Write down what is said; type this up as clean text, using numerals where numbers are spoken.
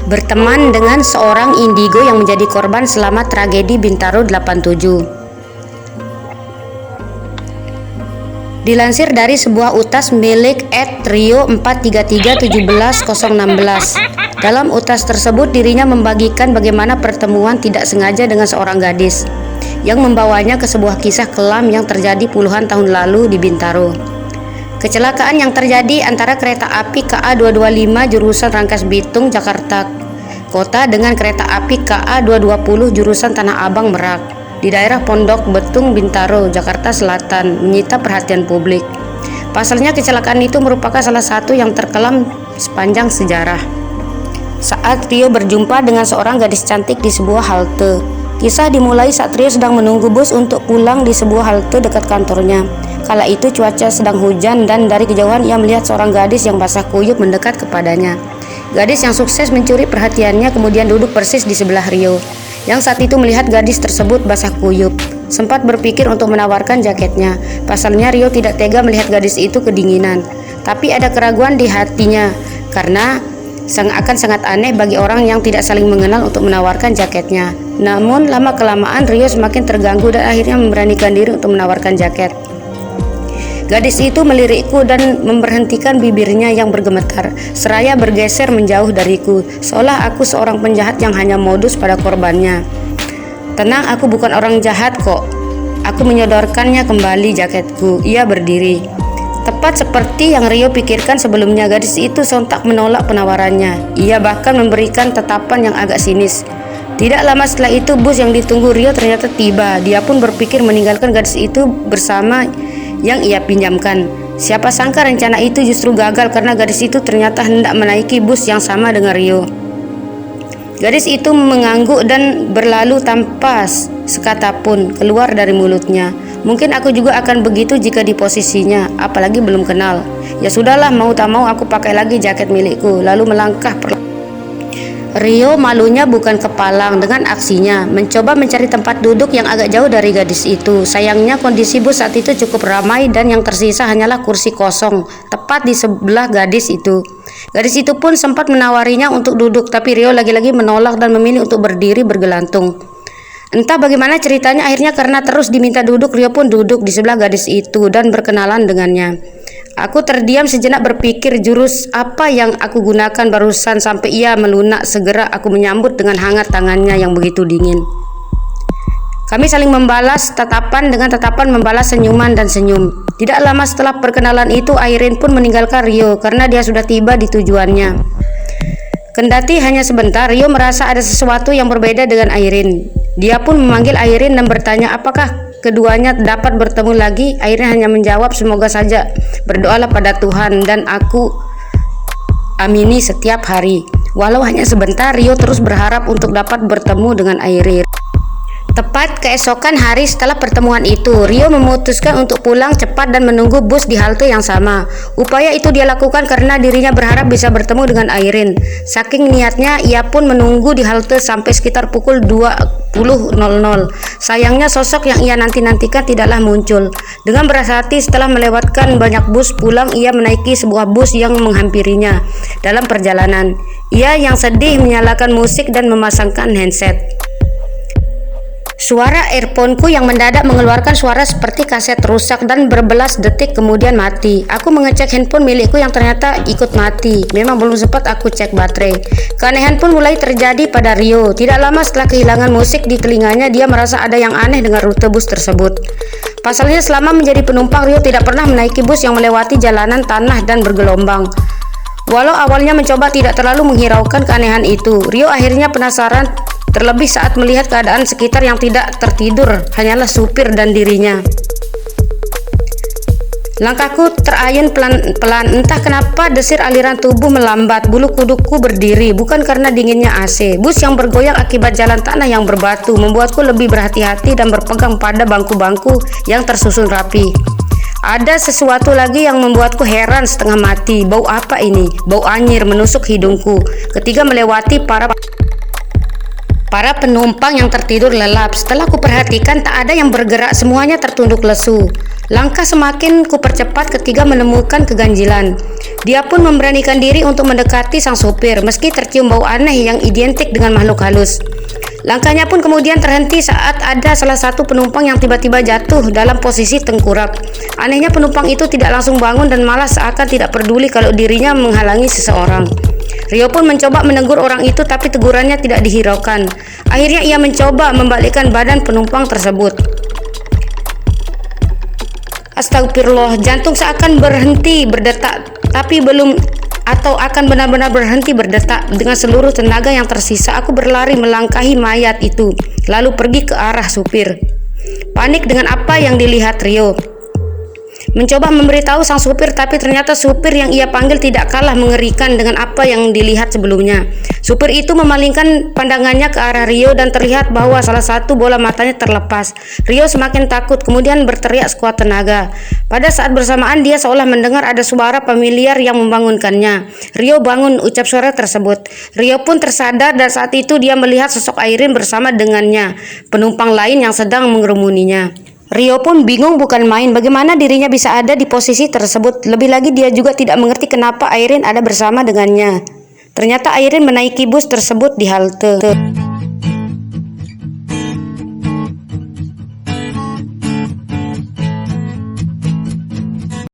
berteman dengan seorang indigo yang menjadi korban selama tragedi Bintaro 87. Dilansir dari sebuah utas milik @rio4331716. Dalam utas tersebut dirinya membagikan bagaimana pertemuan tidak sengaja dengan seorang gadis yang membawanya ke sebuah kisah kelam yang terjadi puluhan tahun lalu di Bintaro. Kecelakaan yang terjadi antara kereta api KA225 jurusan Rangkas Bitung Jakarta Kota dengan kereta api KA220 jurusan Tanah Abang Merak di daerah Pondok Betung Bintaro, Jakarta Selatan menyita perhatian publik. Pasalnya kecelakaan itu merupakan salah satu yang terkelam sepanjang sejarah. Saat Rio berjumpa dengan seorang gadis cantik di sebuah halte. Kisah dimulai saat Rio sedang menunggu bus untuk pulang di sebuah halte dekat kantornya. Kala itu cuaca sedang hujan dan dari kejauhan ia melihat seorang gadis yang basah kuyup mendekat kepadanya. Gadis yang sukses mencuri perhatiannya kemudian duduk persis di sebelah Rio, yang saat itu melihat gadis tersebut basah kuyup. Sempat berpikir untuk menawarkan jaketnya. Pasalnya Rio tidak tega melihat gadis itu kedinginan. Tapi ada keraguan di hatinya karena akan sangat aneh bagi orang yang tidak saling mengenal untuk menawarkan jaketnya. Namun lama-kelamaan Rio semakin terganggu dan akhirnya memberanikan diri untuk menawarkan jaket. Gadis itu melirikku dan memberhentikan bibirnya yang bergemetar, seraya bergeser menjauh dariku, seolah aku seorang penjahat yang hanya modus pada korbannya. Tenang, aku bukan orang jahat kok. Aku menyodorkannya kembali jaketku. Ia berdiri. Tepat seperti yang Rio pikirkan sebelumnya, gadis itu sontak menolak penawarannya. Ia bahkan memberikan tatapan yang agak sinis. Tidak lama setelah itu bus yang ditunggu Rio ternyata tiba. Dia pun berpikir meninggalkan gadis itu bersama yang ia pinjamkan. Siapa sangka rencana itu justru gagal karena gadis itu ternyata hendak menaiki bus yang sama dengan Rio. Gadis itu mengangguk dan berlalu tanpa sekata pun keluar dari mulutnya. Mungkin aku juga akan begitu jika di posisinya, apalagi belum kenal. Ya sudahlah, mau tak mau aku pakai lagi jaket milikku, lalu melangkah Rio malunya bukan kepalang dengan aksinya, mencoba mencari tempat duduk yang agak jauh dari gadis itu. Sayangnya kondisi bus saat itu cukup ramai dan yang tersisa hanyalah kursi kosong, tepat di sebelah gadis itu. Gadis itu pun sempat menawarinya untuk duduk, tapi Rio lagi-lagi menolak dan memilih untuk berdiri bergelantung. Entah bagaimana ceritanya, akhirnya karena terus diminta duduk, Rio pun duduk di sebelah gadis itu dan berkenalan dengannya. Aku terdiam sejenak berpikir jurus apa yang aku gunakan barusan sampai ia melunak. Segera aku menyambut dengan hangat tangannya yang begitu dingin. Kami saling membalas tatapan dengan tatapan, membalas senyuman dan senyum. Tidak lama setelah perkenalan itu, Airin pun meninggalkan Rio karena dia sudah tiba di tujuannya. Kendati hanya sebentar, Rio merasa ada sesuatu yang berbeda dengan Airin. Dia pun memanggil Airin dan bertanya apakah keduanya dapat bertemu lagi. Airin hanya menjawab, semoga saja, berdoalah pada Tuhan dan aku amini setiap hari. Walau hanya sebentar, Rio terus berharap untuk dapat bertemu dengan Airin. Tepat keesokan hari setelah pertemuan itu, Rio memutuskan untuk pulang cepat dan menunggu bus di halte yang sama. Upaya itu dia lakukan karena dirinya berharap bisa bertemu dengan Airin. Saking niatnya, ia pun menunggu di halte sampai sekitar pukul 20.00. Sayangnya sosok yang ia nanti-nantikan tidaklah muncul. Dengan berat hati setelah melewatkan banyak bus pulang, ia menaiki sebuah bus yang menghampirinya. Dalam perjalanan, ia yang sedih menyalakan musik dan memasangkan handset. Suara earphone-ku yang mendadak mengeluarkan suara seperti kaset rusak dan berbelas detik kemudian mati. Aku mengecek handphone milikku yang ternyata ikut mati. Memang belum sempat aku cek baterai. Keanehan pun mulai terjadi pada Rio. Tidak lama setelah kehilangan musik di telinganya, dia merasa ada yang aneh dengan rute bus tersebut. Pasalnya selama menjadi penumpang, Rio tidak pernah menaiki bus yang melewati jalanan tanah dan bergelombang. Walau awalnya mencoba tidak terlalu menghiraukan keanehan itu, Rio akhirnya penasaran. Terlebih saat melihat keadaan sekitar yang tidak tertidur hanyalah supir dan dirinya. Langkahku terayun pelan-pelan, entah kenapa desir aliran tubuh melambat, bulu kudukku berdiri, bukan karena dinginnya AC. Bus yang bergoyang akibat jalan tanah yang berbatu membuatku lebih berhati-hati dan berpegang pada bangku-bangku yang tersusun rapi. Ada sesuatu lagi yang membuatku heran setengah mati. Bau apa ini? Bau anyir menusuk hidungku ketika melewati para penumpang yang tertidur lelap. Setelah ku perhatikan, tak ada yang bergerak, semuanya tertunduk lesu. Langkah semakin kupercepat ketika menemukan keganjilan. Dia pun memberanikan diri untuk mendekati sang supir meski tercium bau aneh yang identik dengan makhluk halus. Langkahnya pun kemudian terhenti saat ada salah satu penumpang yang tiba-tiba jatuh dalam posisi tengkurap. Anehnya penumpang itu tidak langsung bangun dan malah seakan tidak peduli kalau dirinya menghalangi seseorang. Rio pun mencoba menegur orang itu tapi tegurannya tidak dihiraukan. Akhirnya ia mencoba membalikkan badan penumpang tersebut. Astagfirullah, jantung seakan berhenti berdetak tapi belum atau akan benar-benar berhenti berdetak. Dengan seluruh tenaga yang tersisa, aku berlari melangkahi mayat itu, lalu pergi ke arah supir. Panik dengan apa yang dilihat Rio. Mencoba memberitahu sang supir, tapi ternyata supir yang ia panggil tidak kalah mengerikan dengan apa yang dilihat sebelumnya. Supir itu memalingkan pandangannya ke arah Rio dan terlihat bahwa salah satu bola matanya terlepas. Rio semakin takut, kemudian berteriak sekuat tenaga. Pada saat bersamaan dia seolah mendengar ada suara familiar yang membangunkannya. Rio bangun, ucap suara tersebut. Rio pun tersadar dan saat itu dia melihat sosok Airin bersama dengannya, penumpang lain yang sedang mengerumuninya. Rio pun bingung bukan main bagaimana dirinya bisa ada di posisi tersebut. Lebih lagi dia juga tidak mengerti kenapa Airin ada bersama dengannya. Ternyata Airin menaiki bus tersebut di halte.